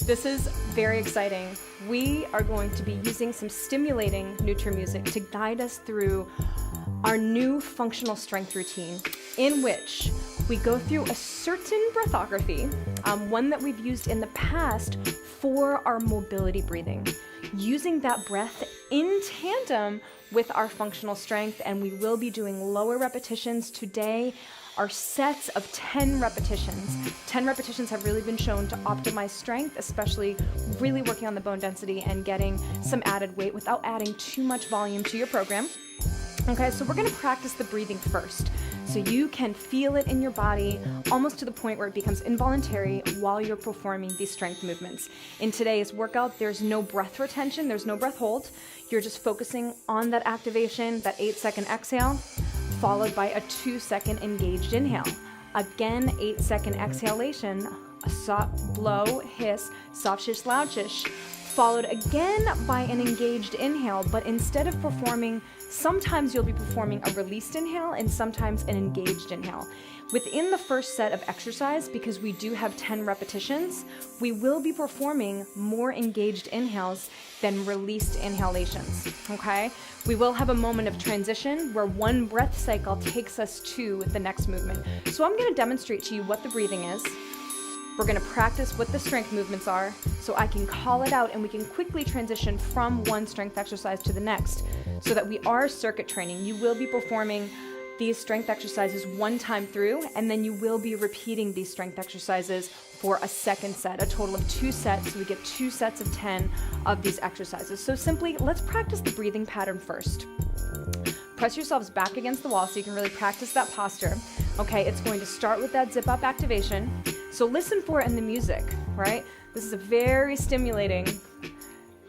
This is very exciting. We are going to be using some stimulating Nutra music to guide us through our new functional strength routine, in which we go through a certain breathography, one that we've used in the past for our mobility breathing, using that breath in tandem with our functional strength. And we will be doing lower repetitions today. Our sets of 10 repetitions. 10 repetitions have really been shown to optimize strength, especially really working on the bone density and getting some added weight without adding too much volume to your program. Okay, so we're gonna practice the breathing first, so you can feel it in your body almost to the point where it becomes involuntary while you're performing these strength movements. In today's workout, there's no breath retention, there's no breath hold. You're just focusing on that activation, that 8-second exhale, followed by a 2-second engaged inhale. Again, 8-second exhalation, a soft blow, hiss, soft shish, loud shish, followed again by an engaged inhale, but instead of performing, sometimes you'll be performing a released inhale and sometimes an engaged inhale. Within the first set of exercise, because we do have 10 repetitions, we will be performing more engaged inhales than released inhalations, okay? We will have a moment of transition where one breath cycle takes us to the next movement. So I'm gonna demonstrate to you what the breathing is. We're gonna practice what the strength movements are so I can call it out and we can quickly transition from one strength exercise to the next so that we are circuit training. You will be performing these strength exercises one time through, and then you will be repeating these strength exercises for a second set, a total of 2 sets. So we get 2 sets of 10 of these exercises. So simply, let's practice the breathing pattern first. Press yourselves back against the wall so you can really practice that posture. Okay, it's going to start with that zip up activation. So listen for it in the music, right? This is a very stimulating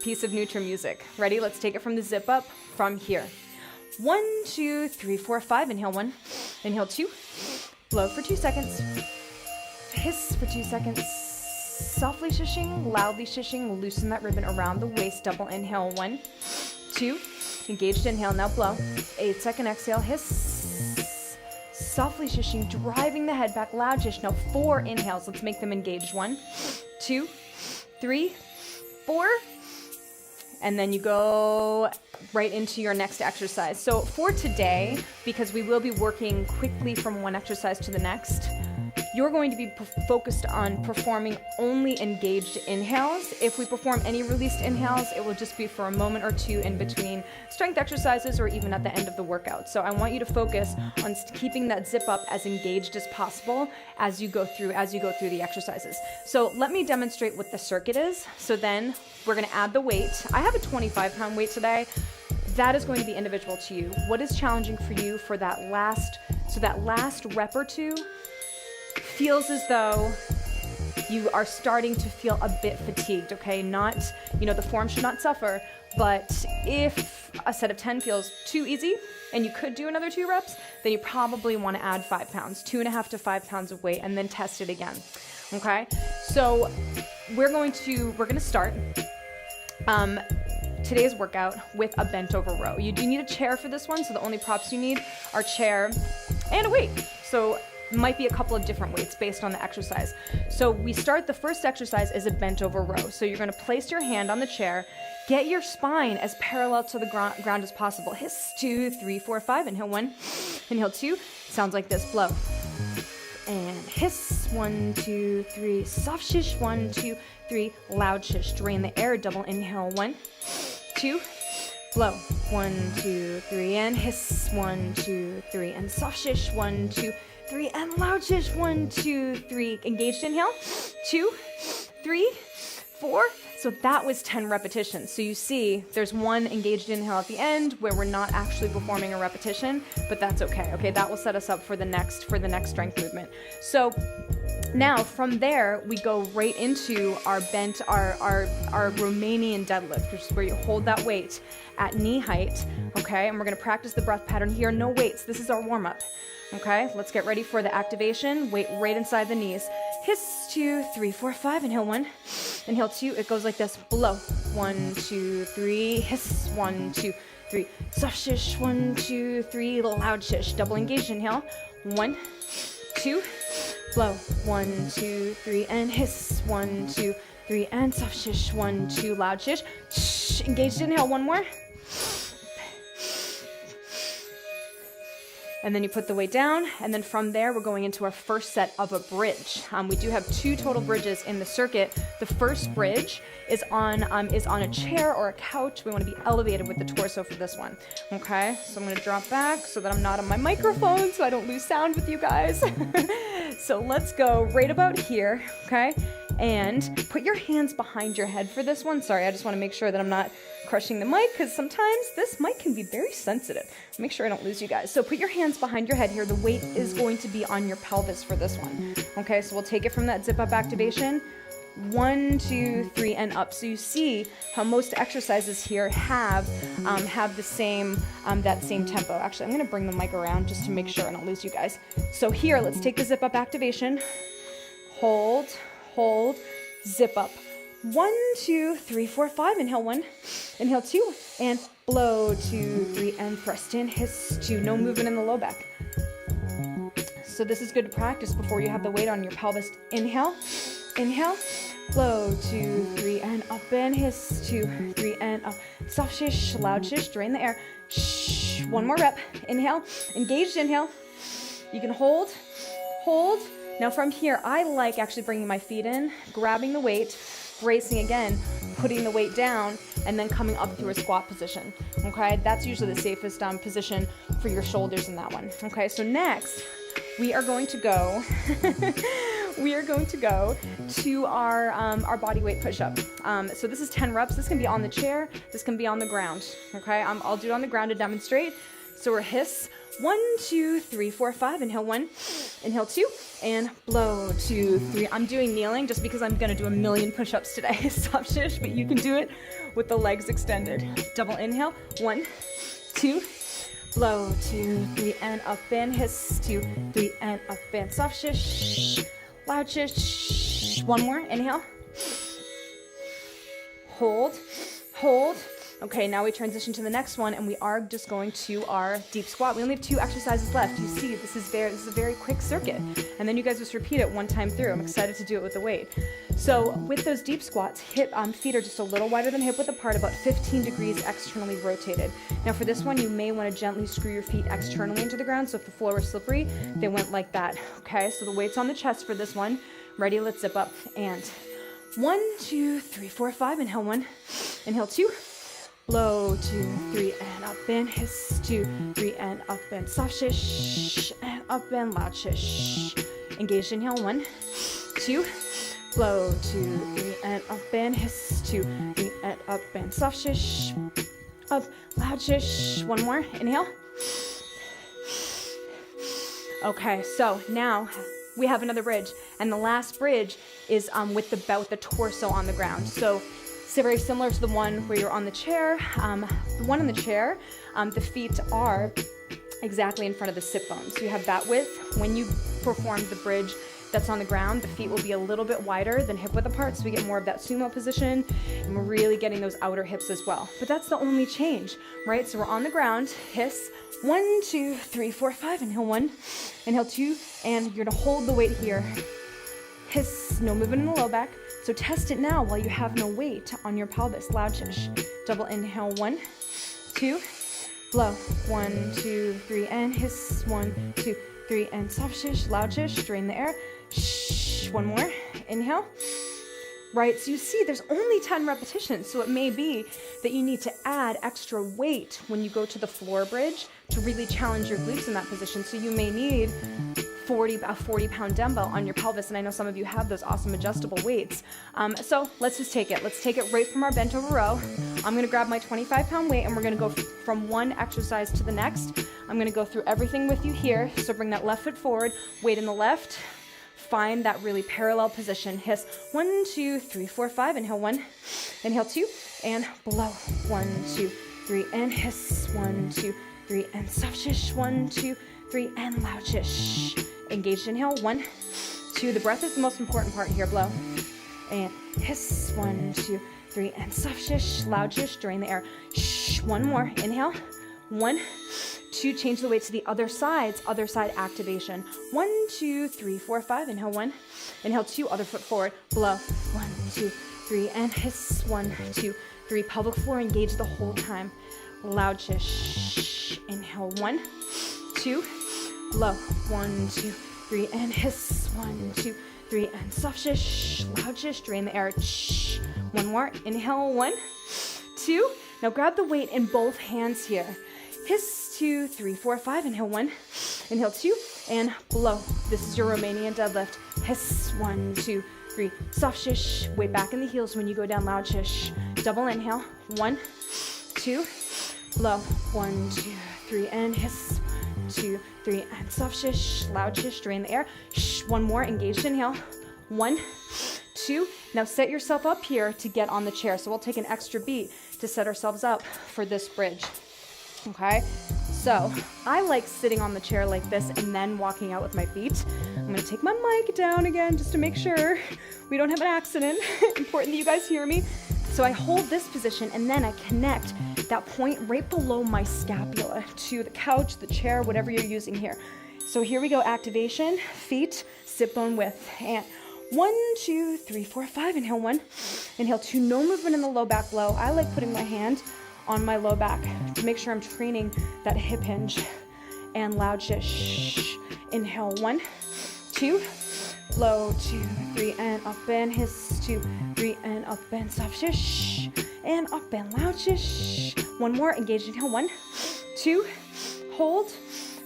piece of Nutra music. Ready? Let's take it from the zip up from here. 1, 2, 3, 4, 5. Inhale 1. Inhale 2. Blow for 2 seconds. Hiss for 2 seconds. Softly shishing, loudly shishing. Loosen that ribbon around the waist. Double inhale. 1, 2. Engaged inhale. Now blow. 8-second exhale. Hiss. Softly shishing, driving the head back. Loud shish. Now 4 inhales. Let's make them engaged. 1, 2, 3, 4. And then you go right into your next exercise. So for today, because we will be working quickly from one exercise to the next, you're going to be focused on performing only engaged inhales. If we perform any released inhales, it will just be for a moment or two in between strength exercises or even at the end of the workout. So I want you to focus on keeping that zip up as engaged as possible as you go through the exercises. So let me demonstrate what the circuit is. So then we're gonna add the weight. I have a 25-pound weight today. That is going to be individual to you. What is challenging for you for that last rep or two feels as though you are starting to feel a bit fatigued, okay? Not, the form should not suffer, but if a set of 10 feels too easy and you could do another 2 reps, then you probably want to add 5 pounds, 2.5 to 5 pounds of weight, and then test it again, okay? So we're gonna start today's workout with a bent over row. You do need a chair for this one, so the only props you need are chair and a weight. So might be a couple of different weights based on the exercise. So we start, the first exercise is a bent over row. So you're gonna place your hand on the chair, get your spine as parallel to the ground as possible. Hiss, 2, 3, 4, 5. Inhale 1, inhale 2. Sounds like this, blow. And hiss, 1, 2, 3. Soft shish, 1, 2, 3. Loud shish, drain the air, double inhale, 1, 2. Blow, 1, 2, 3. And hiss, 1, 2, 3. And soft shish, 1, 2, 3, and loud shish, 1, 2, 3. Engaged inhale, 2, 3, 4. So that was 10 repetitions. So you see there's one engaged inhale at the end where we're not actually performing a repetition, but that's okay. Okay, that will set us up for the next strength movement. So now from there, we go right into our Romanian deadlift, which is where you hold that weight at knee height, okay? And we're gonna practice the breath pattern here, no weights. This is our warm-up. Okay, let's get ready for the activation. Weight right inside the knees. Hiss, 2, 3, 4, 5. Inhale 1. Inhale 2. It goes like this. Blow. 1, 2, 3. Hiss. 1, 2, 3. Soft shish. 1, 2, 3. Loud shish. Double engaged. Inhale. 1, 2, blow. 1, 2, 3, and hiss. 1, 2, 3, and soft shish. 1, 2, loud shish. Shh. Engaged inhale, one more. And then you put the weight down, and then from there, we're going into our first set of a bridge. We do have 2 total bridges in the circuit. The first bridge is on a chair or a couch. We want to be elevated with the torso for this one, okay? So I'm gonna drop back so that I'm not on my microphone so I don't lose sound with you guys. So let's go right about here, okay? And put your hands behind your head for this one. Sorry, I just want to make sure that I'm not crushing the mic because sometimes this mic can be very sensitive. Make sure I don't lose you guys. So put your hands behind your head here. The weight is going to be on your pelvis for this one. Okay, so we'll take it from that zip up activation. 1, 2, 3, and up. So you see how most exercises here have the same that same tempo. Actually, I'm going to bring the mic around just to make sure I don't lose you guys. So here, let's take the zip up activation. Hold, hold, zip up. 1, 2, 3, 4, 5. Inhale 1, inhale 2, and blow 2, 3, and thrust in, hiss 2. No movement in the low back. So this is good to practice before you have the weight on your pelvis. Inhale, inhale, blow 2, 3, and up, and hiss 2, 3, and up. Soft shish, loud shish, drain the air. Shh. One more rep. Inhale, engaged inhale. You can hold, hold. Now from here, I like actually bringing my feet in, grabbing the weight, bracing again, putting the weight down, and then coming up through a squat position, okay? That's usually the safest position for your shoulders in that one, okay? So next, we are going to go, to our body weight push-up. So this is 10 reps. This can be on the chair. This can be on the ground, okay? I'll do it on the ground to demonstrate. So we're hiss. 1, 2, 3, 4, 5. Inhale 1, inhale 2, and blow 2, 3. I'm doing kneeling just because I'm gonna do a million push-ups today. Soft shish, but you can do it with the legs extended. Double inhale. 1, 2, blow 2, 3, and up and hiss 2, 3, and up and soft shish, loud shish. One more. Inhale. Hold, hold. Okay, now we transition to the next one, and we are just going to our deep squat. We only have 2 exercises left. You see, this is a very quick circuit, and then you guys just repeat it one time through. I'm excited to do it with the weight. So with those deep squats, feet are just a little wider than hip width apart, about 15 degrees externally rotated. Now for this one, you may want to gently screw your feet externally into the ground, so if the floor was slippery, they went like that. Okay, so the weight's on the chest for this one. Ready, let's zip up, and 1, 2, 3, 4, 5. Inhale 1, inhale 2. Blow 2, 3, and up and hiss 2, 3, and up and soft shish, and up and loud shish. Engaged inhale 1, 2, blow 2, 3, and up and hiss 2, 3, and up and soft shish, up, loud shish. One more. Inhale. Okay, so now we have another bridge, and the last bridge is with the torso on the ground. So very similar to the one where you're on the chair. The one in the chair, the feet are exactly in front of the sit bone. So you have that width. When you perform the bridge that's on the ground, the feet will be a little bit wider than hip width apart, so we get more of that sumo position, and we're really getting those outer hips as well. But that's the only change, right? So we're on the ground, hiss, 1, 2, 3, 4, 5. Inhale 1, inhale 2, and you're gonna hold the weight here. Hiss, no movement in the low back. So test it now while you have no weight on your pelvis. Loud shish. Double inhale 1, 2, blow 1, 2, 3, and hiss 1, 2, 3, and soft shish. Loud shish. Drain the air. Shh. One more. Inhale. Right. So you see, there's only 10 repetitions. So it may be that you need to add extra weight when you go to the floor bridge to really challenge your glutes in that position. So you may need a 40-pound dumbbell on your pelvis, and I know some of you have those awesome adjustable weights. So let's just take it. Let's take it right from our bent over row. I'm gonna grab my 25-pound weight, and we're gonna go from one exercise to the next. I'm gonna go through everything with you here. So bring that left foot forward, weight in the left, find that really parallel position. Hiss 1, 2, 3, 4, 5. Inhale 1, inhale 2, and blow 1, 2, 3, and hiss 1, 2, 3, and soft shish 1, 2, 3, and loud shish. Engaged inhale 1, 2. The breath is the most important part here. Blow and hiss 1, 2, 3, and soft shish, loud shish. Drain the air. Shh. One more. Inhale 1, 2, change the weight to the other side activation. 1, 2, 3, 4, 5, inhale 1, inhale 2, other foot forward, blow, 1, 2, 3, and hiss, 1, 2, 3, pelvic floor engaged the whole time. Loud shish, inhale 1, 2, blow, 1, 2, 3, and hiss, 1, 2, 3, and soft shish, loud shish, drain the air, shh. One more, inhale 1, 2, now grab the weight in both hands here. Hiss, 2, 3, 4, 5, inhale 1, inhale 2, and blow. This is your Romanian deadlift. Hiss, 1, 2, 3, soft shish, weight back in the heels when you go down, loud shish. Double inhale, 1, 2, blow, 1, 2, 3, and hiss, 1, 2, 3, and soft shish, loud shish, drain the air. Shh, one more, engaged inhale, 1, 2, now set yourself up here to get on the chair. So we'll take an extra beat to set ourselves up for this bridge, okay? So I like sitting on the chair like this and then walking out with my feet. I'm gonna take my mic down again just to make sure we don't have an accident. Important that you guys hear me. So I hold this position and then I connect that point right below my scapula to the couch, the chair, whatever you're using here. So here we go, activation, feet, sit bone width, and 1, 2, 3, 4, 5, inhale 1, inhale 2, no movement in the low back low. I like putting my hand on my low back to make sure I'm training that hip hinge. And loud shish, inhale 1, 2, low 2, 3, and up and hiss, 2, 3, and up and soft shish, and up and loud shish. One more, engage, inhale 1, 2, hold,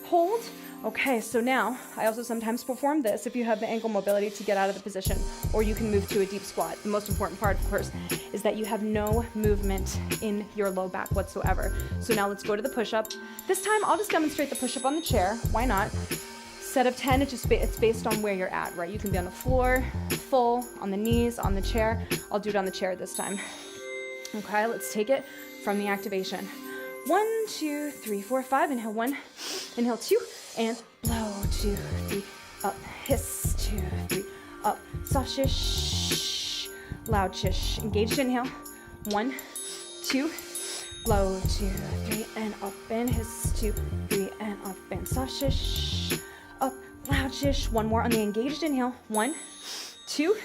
hold. Okay, so now I also sometimes perform this if you have the ankle mobility to get out of the position, or you can move to a deep squat. The most important part, of course, is that you have no movement in your low back whatsoever. So now let's go to the push-up. This time I'll just demonstrate the push-up on the chair. Why not? Set of 10, it's based on where you're at, right? You can be on the floor, full, on the knees, on the chair. I'll do it on the chair this time. Okay, let's take it from the activation. 1, 2, 3, 4, 5, inhale 1, inhale 2, and blow, 2, 3, up, hiss, 2, 3, up, soft shish, loud shish, engaged inhale, 1, 2, blow, 2, 3, and up, and hiss, 2, 3, and up, and soft shish, up, loud shish. One more on the engaged inhale, 1, 2,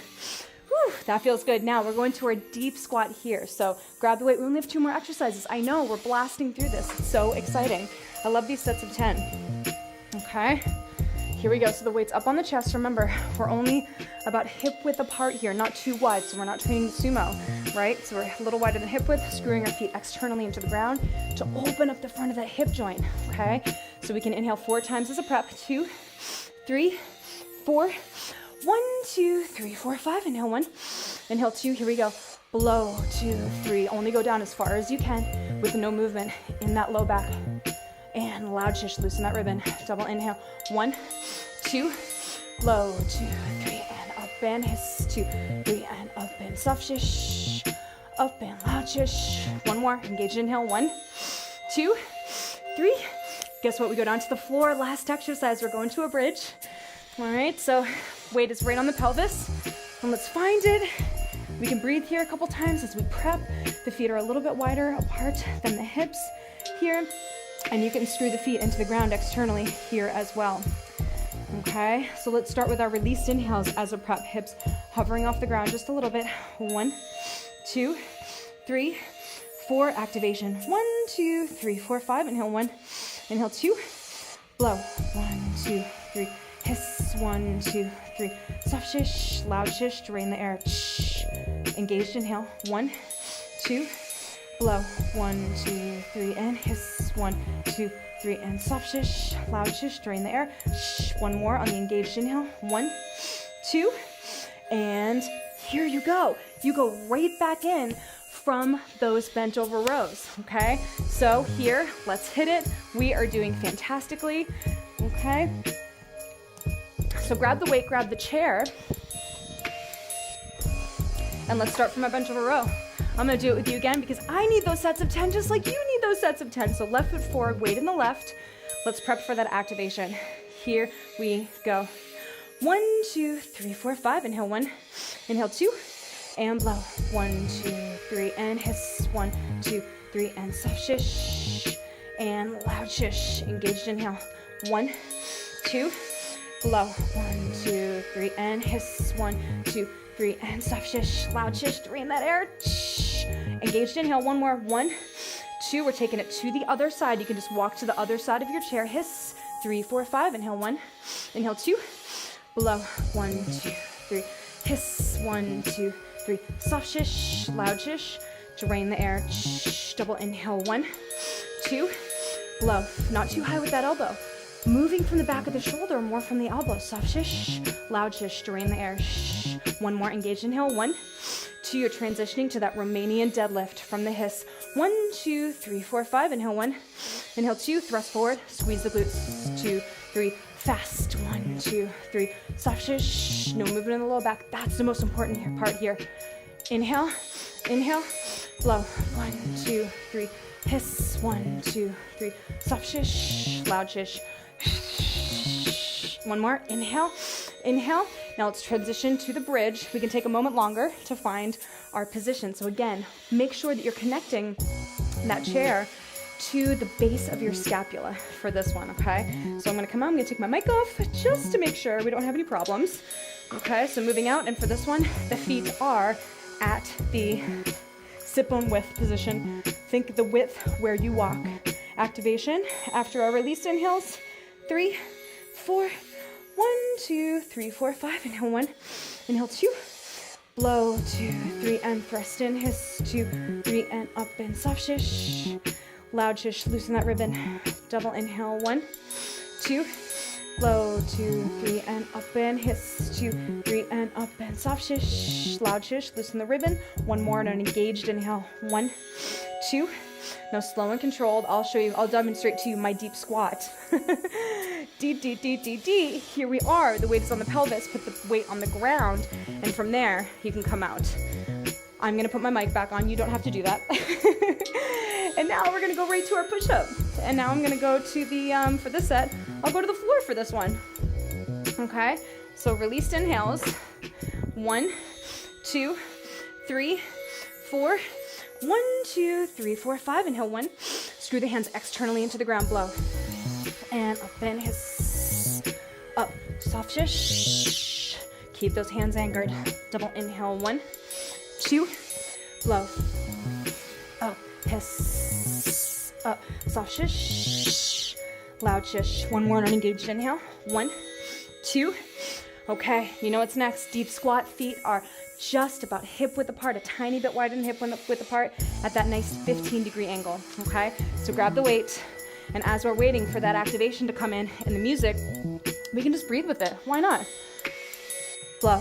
whew, that feels good. Now we're going to our deep squat here. So grab the weight. We only have 2 more exercises. I know, we're blasting through this. It's so exciting. I love these sets of 10. Okay, here we go. So the weight's up on the chest. Remember, we're only about hip width apart here, not too wide, so we're not training sumo, right? So we're a little wider than hip width, screwing our feet externally into the ground to open up the front of that hip joint, okay? So we can inhale 4 times as a prep. 2, 3, 4, 1, 2, 3, 4, 5. Inhale 1, inhale 2. Here we go. Blow, 2, 3. Only go down as far as you can with no movement in that low back. And loud shish, loosen that ribbon. Double inhale. 1, 2, low, 2, 3, and up and hiss, 2, 3, and up and soft shish, up and loud shish. One more, engaged inhale. 1, 2, 3. Guess what? We go down to the floor. Last exercise, we're going to a bridge. All right, so weight is right on the pelvis. And let's find it. We can breathe here a couple times as we prep. The feet are a little bit wider apart than the hips here. And you can screw the feet into the ground externally here as well. Okay, so let's start with our released inhales as a prep. Hips hovering off the ground just a little bit. 1, 2, 3, 4. Activation. 1, 2, 3, 4, 5. Inhale 1, inhale 2. Blow. 1, 2, 3. Hiss. 1, 2, 3. Soft shish, loud shish. Drain the air. Shh. Engaged inhale. 1, 2. Blow. 1, 2, 3, and hiss. 1, 2, 3, and soft shish, loud shish, drain the air. Shh. One more on the engaged inhale. 1, 2, and here you go. You go right back in from those bent over rows, okay? So here, let's hit it. We are doing fantastically, okay? So grab the weight, grab the chair, and let's start from a bench over row. I'm gonna do it with you again because I need those sets of 10 just like you need those sets of 10. So left foot forward, weight in the left. Let's prep for that activation. Here we go. 1, 2, 3, 4, 5. Inhale 1, inhale 2, and blow. 1, 2, 3, and hiss. 1, 2, 3, and soft shish. and loud shish. Engaged inhale. 1, 2, blow. 1, 2, 3, and hiss. 1, 2, 3, and soft shish. Loud shish. Drain that air. Engaged inhale. One more. 1, 2. We're taking it to the other side. You can just walk to the other side of your chair. Hiss. 3, 4, 5. Inhale. 1. Inhale. 2. Blow. 1, 2, 3. Hiss. 1, 2, 3. Soft shish. Loud shish. Drain the air. Double inhale. 1, 2. Blow. Not too high with that elbow. Moving from the back of the shoulder, more from the elbow. Soft shish. Loud shish. Drain the air. One more. Engaged inhale. 1, 2. You're transitioning to that Romanian deadlift from the hiss. 1, 2, 3, 4, 5. Inhale. 1. Inhale. 2. Thrust forward. Squeeze the glutes. 2, 3. Fast. 1, 2, 3. Soft shish. No movement in the low back. That's the most important part here. Inhale. Inhale. Blow. 1, 2, 3. Hiss. 1, 2, 3. Soft shish. Loud shish. One more. Inhale. Inhale. Now let's transition to the bridge. We can take a moment longer to find our position. So again, make sure that you're connecting that chair to the base of your scapula for this one, okay? So I'm gonna come out, I'm gonna take my mic off just to make sure we don't have any problems. Okay, so moving out, and for this one, the feet are at the sit bone width position. Think the width where you walk. Activation after our released inhales. 3, 4, 1, 2, 3, 4, 5. Inhale. 1. Inhale. 2. Blow. 2, 3, and thrust in. Hiss. 2, 3, and up and soft shish. Loud shish. Loosen that ribbon. Double inhale. 1, 2. Blow. 2, 3, and up and hiss. 2, 3, and up and soft shish. Loud shish. Loosen the ribbon. One more and an engaged inhale. 1, 2. Now slow and controlled. I'll show you. I'll demonstrate to you my deep squat. D, D, D, D, D. Here we are. The weight is on the pelvis. Put the weight on the ground. And from there, you can come out. I'm going to put my mic back on. You don't have to do that. And now we're going to go right to our push-up. And now I'm going to go to the, for this set, I'll go to the floor for this one. Okay? So released inhales. 1, 2, 3, 4. 1, 2, 3, 4, 5. Inhale. 1. Screw the hands externally into the ground. Blow. And up and hiss. Up. Soft shish. Keep those hands anchored. Double inhale. 1, 2. Blow. Up. Hiss. Up. Soft shish. Loud shish. One more unengaged inhale. 1, 2. Okay, you know what's next. Deep squat. Feet are just about hip width apart, a tiny bit wider than hip width apart at that nice 15-degree angle, okay? So grab the weight, and as we're waiting for that activation to come in and the music, we can just breathe with it. Why not? Blow.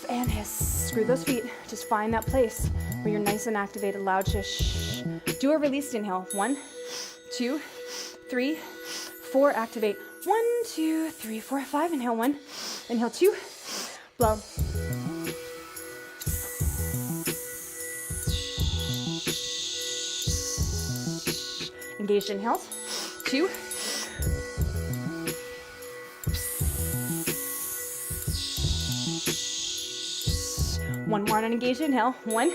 And hiss. Screw those feet. Just find that place where you're nice and activated. Loud shish. Do a released inhale. 1, 2, 3, 4. Activate. 1, 2, 3, 4, 5. Inhale. 1. Inhale. 2. Blow. Engaged inhales. 2. One more on an engaged inhale. 1,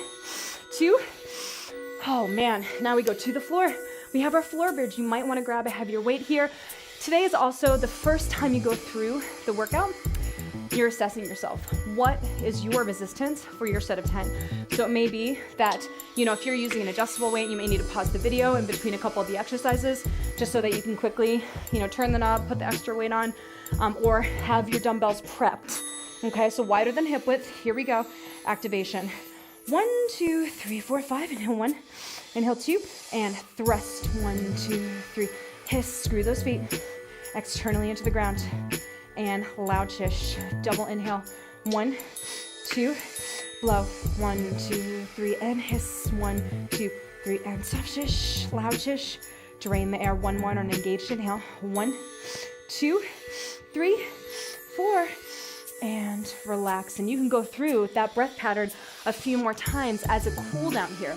2. Oh man, now we go to the floor. We have our floor bridge. You might want to grab a heavier weight here. Today is also the first time you go through the workout. You're assessing yourself. What is your resistance for your set of 10? So it may be that, if you're using an adjustable weight, you may need to pause the video in between a couple of the exercises just so that you can quickly, turn the knob, put the extra weight on, or have your dumbbells prepped. Okay, so wider than hip width. Here we go. Activation. 1, 2, 3, 4, 5. Inhale. 1. Inhale. 2. And thrust. 1, 2, 3. Hiss. Screw those feet externally into the ground. And loud shish. Double inhale. 1, 2. Blow. 1, 2, 3. And hiss. 1, 2, 3. And soft shish. Loud shish. Drain the air. One more on an engaged inhale. 1, 2, 3, 4. And relax. And you can go through that breath pattern a few more times as a cool down here.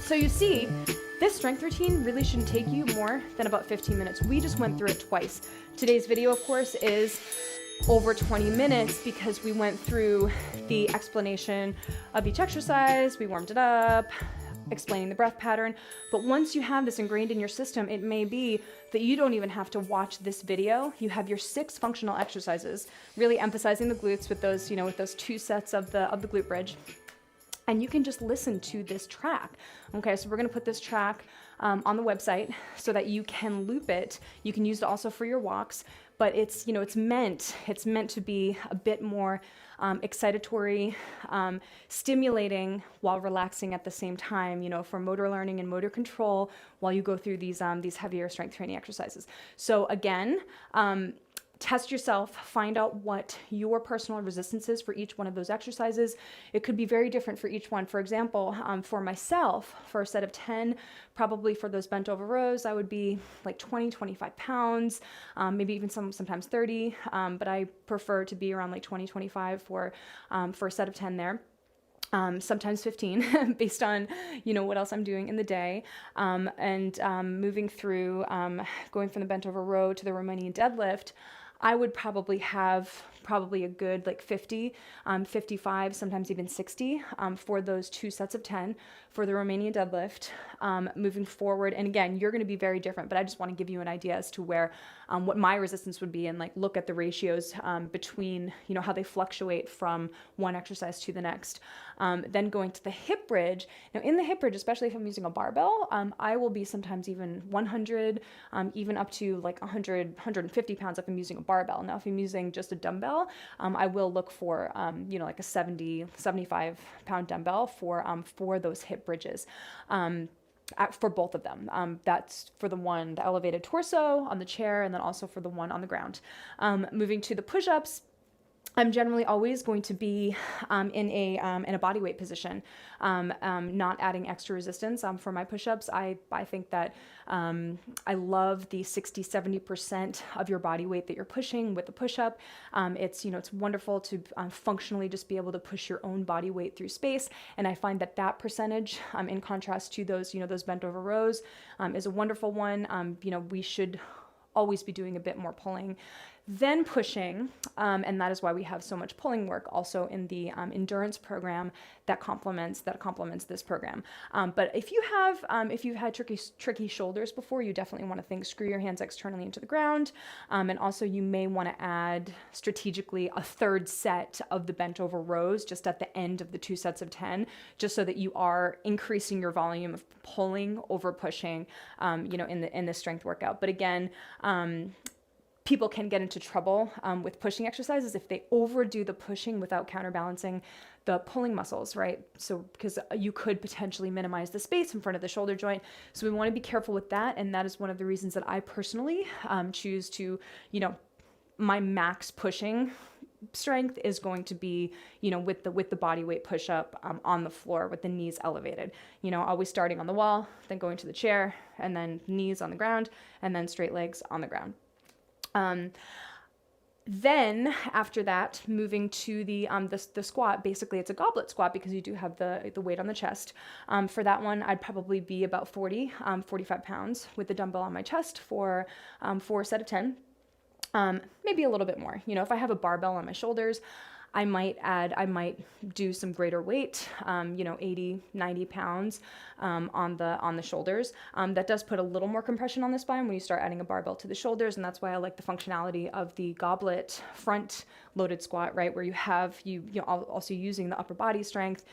So you see, this strength routine really shouldn't take you more than about 15 minutes. We just went through it twice. Today's video, of course, is over 20 minutes because we went through the explanation of each exercise, we warmed it up, explaining the breath pattern. But once you have this ingrained in your system, it may be that you don't even have to watch this video. You have your 6 functional exercises, really emphasizing the glutes with those, with those 2 sets of the glute bridge. And you can just listen to this track. Okay, so we're gonna put this track on the website so that you can loop it. You can use it also for your walks, but it's meant to be a bit more excitatory, stimulating while relaxing at the same time, for motor learning and motor control while you go through these heavier strength training exercises. So again, test yourself, find out what your personal resistance is for each one of those exercises. It could be very different for each one. For example, for myself, for a set of 10, probably for those bent over rows, I would be like 20, 25 pounds, maybe even sometimes 30, but I prefer to be around like 20, 25 for a set of 10 there. Sometimes 15 based on, what else I'm doing in the day. And moving through, going from the bent over row to the Romanian deadlift, I would probably have a good like 50, 55, sometimes even 60 for those 2 sets of 10 for the Romanian deadlift. Moving forward, and again, you're going to be very different, but I just want to give you an idea as to where what my resistance would be, and like look at the ratios between how they fluctuate from one exercise to the next. Then going to the hip bridge. Now in the hip bridge, especially if I'm using a barbell, I will be sometimes even 100, even up to like 100, 150 pounds if I'm using a barbell. Now if I'm using just a dumbbell, I will look for like a 70, 75 pound dumbbell for those hip bridges. For both of them. That's for the elevated torso on the chair, and then also for the one on the ground. Moving to the push-ups, I'm generally always going to be in a body weight position, not adding extra resistance for my push-ups. I think that I love the 60-70% of your body weight that you're pushing with the push-up. It's wonderful to functionally just be able to push your own body weight through space, and I find that percentage, in contrast to those bent over rows, is a wonderful one. We should always be doing a bit more pulling then pushing, and that is why we have so much pulling work also in the endurance program that complements this program. But if you've had tricky shoulders before, you definitely want to think screw your hands externally into the ground, and also you may want to add strategically a 3rd set of the bent over rows just at the end of the 2 sets of 10, just so that you are increasing your volume of pulling over pushing, in the strength workout. But again, people can get into trouble with pushing exercises if they overdo the pushing without counterbalancing the pulling muscles, right? So because you could potentially minimize the space in front of the shoulder joint. So we want to be careful with that. And that is one of the reasons that I personally choose to, my max pushing strength is going to be, with the body weight push up on the floor with the knees elevated, always starting on the wall, then going to the chair, and then knees on the ground, and then straight legs on the ground. Then after that, moving to the squat, basically it's a goblet squat because you do have the weight on the chest. For that one, I'd probably be about 45 pounds with the dumbbell on my chest for a set of 10. Maybe a little bit more. If I have a barbell on my shoulders, I might do some greater weight, 80, 90 pounds on the shoulders. That does put a little more compression on the spine when you start adding a barbell to the shoulders, and that's why I like the functionality of the goblet front loaded squat, right, where you have also using the upper body strength,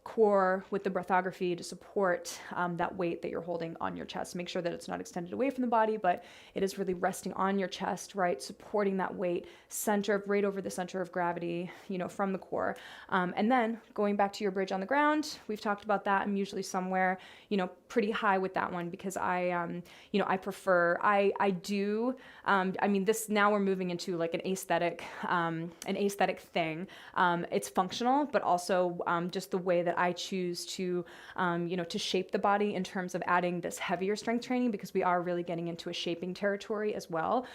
core with the breathography to support that weight that you're holding on your chest. Make sure that it's not extended away from the body, but it is really resting on your chest, right? Supporting that weight right over the center of gravity, from the core. And then going back to your bridge on the ground, we've talked about that. I'm usually somewhere, pretty high with that one because I this now we're moving into like an aesthetic thing. It's functional, but also just the way that I choose to, to shape the body in terms of adding this heavier strength training, because we are really getting into a shaping territory as well,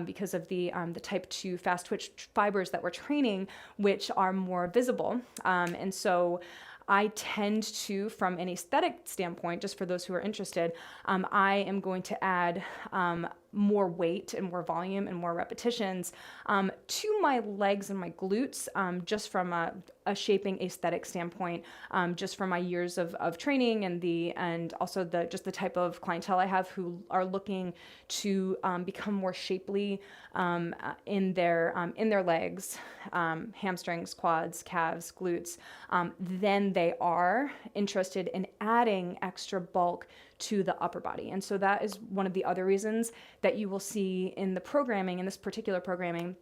because of the type 2 fast twitch fibers that we're training, which are more visible. And so I tend to, from an aesthetic standpoint, just for those who are interested, I am going to add more weight and more volume and more repetitions to my legs and my glutes, just from a shaping aesthetic standpoint, just from my years of training and also just the type of clientele I have who are looking to become more shapely in their legs, hamstrings, quads, calves, glutes. Then they are interested in adding extra bulk to the upper body. And so that is one of the other reasons that you will see in the programming, in this particular programming,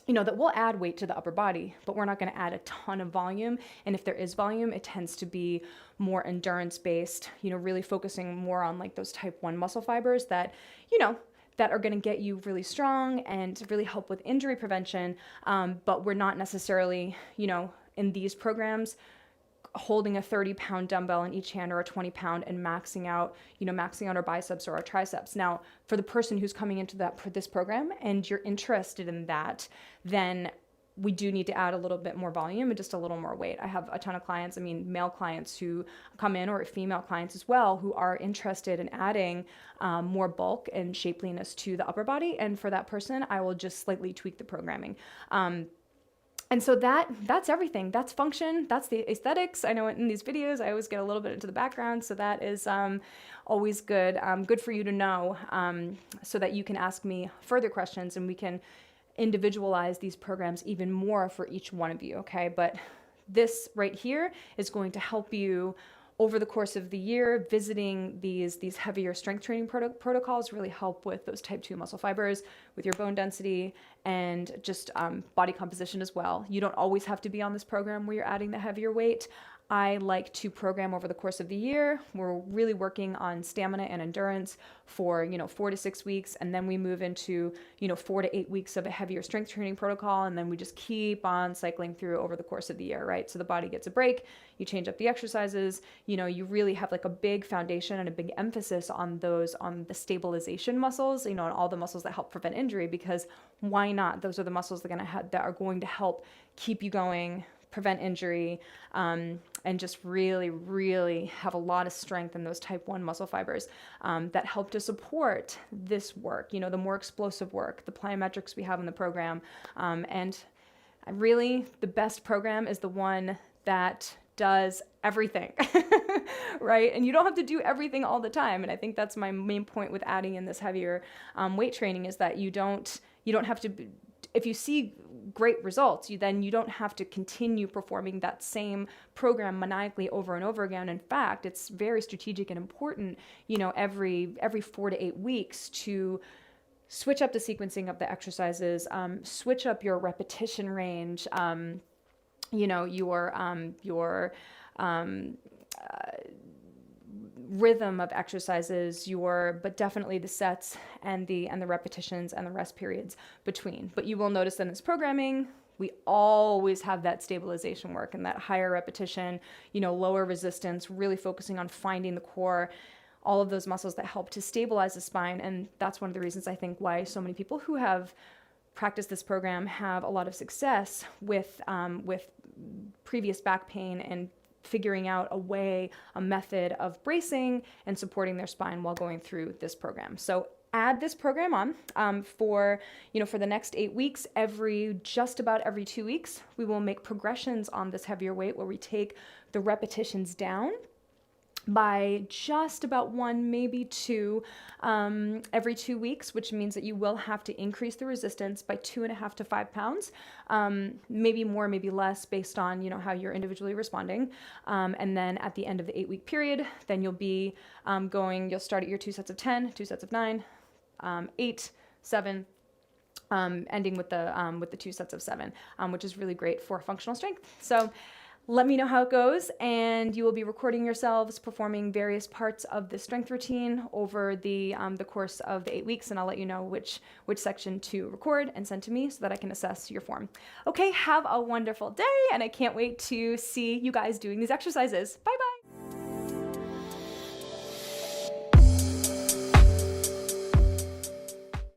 that we'll add weight to the upper body, but we're not going to add a ton of volume. And if there is volume, it tends to be more endurance based, really focusing more on like those type 1 muscle fibers that, that are going to get you really strong and really help with injury prevention. But we're not necessarily, in these programs, holding a 30-pound dumbbell in each hand or a 20-pound and maxing out our biceps or our triceps. Now, for the person who's coming into this program and you're interested in that, then we do need to add a little bit more volume and just a little more weight. I have a ton of clients, male clients who come in, or female clients as well, who are interested in adding more bulk and shapeliness to the upper body. And for that person, I will just slightly tweak the programming. And so that's everything. That's function. That's the aesthetics. I know in these videos, I always get a little bit into the background. So that is always good. Good for you to know, so that you can ask me further questions and we can individualize these programs even more for each one of you. Okay. But this right here is going to help you over the course of the year. Visiting these heavier strength training protocols really help with those type 2 muscle fibers, with your bone density, and just body composition as well. You don't always have to be on this program where you're adding the heavier weight. I like to program over the course of the year. We're really working on stamina and endurance for 4 to 6 weeks, and then we move into 4 to 8 weeks of a heavier strength training protocol, and then we just keep on cycling through over the course of the year, right? So the body gets a break, you change up the exercises, you really have like a big foundation and a big emphasis on the stabilization muscles, and all the muscles that help prevent injury, because why not? Those are the muscles that are going to help keep you going, prevent injury, and just really, really have a lot of strength in those type 1 muscle fibers that help to support this work, the more explosive work, the plyometrics we have in the program. And really, the best program is the one that does everything, right? And you don't have to do everything all the time. And I think that's my main point with adding in this heavier weight training, is that you don't have to, if you see great results, you don't have to continue performing that same program maniacally over and over again. In fact, it's very strategic and important, every 4 to 8 weeks to switch up the sequencing of the exercises, switch up your repetition range, your rhythm of exercises, but definitely the sets and the repetitions and the rest periods between. But you will notice that in this programming, we always have that stabilization work and that higher repetition, lower resistance, really focusing on finding the core, all of those muscles that help to stabilize the spine. And that's one of the reasons I think why so many people who have practiced this program have a lot of success with previous back pain and figuring out a method of bracing and supporting their spine while going through this program. So add this program on for the next 8 weeks. Just about every 2 weeks, we will make progressions on this heavier weight where we take the repetitions down by just about 1, maybe 2 every 2 weeks, which means that you will have to increase the resistance by 2.5 to 5 pounds, maybe more, maybe less, based on how you're individually responding. And then at the end of the 8-week period, then you'll be you'll start at your 2 sets of 10, 2 sets of 9, 8, 7, ending with the 2 sets of 7, which is really great for functional strength. So let me know how it goes, and you will be recording yourselves performing various parts of the strength routine over the course of the 8 weeks, and I'll let you know which section to record and send to me so that I can assess your form. Okay, have a wonderful day, and I can't wait to see you guys doing these exercises. Bye.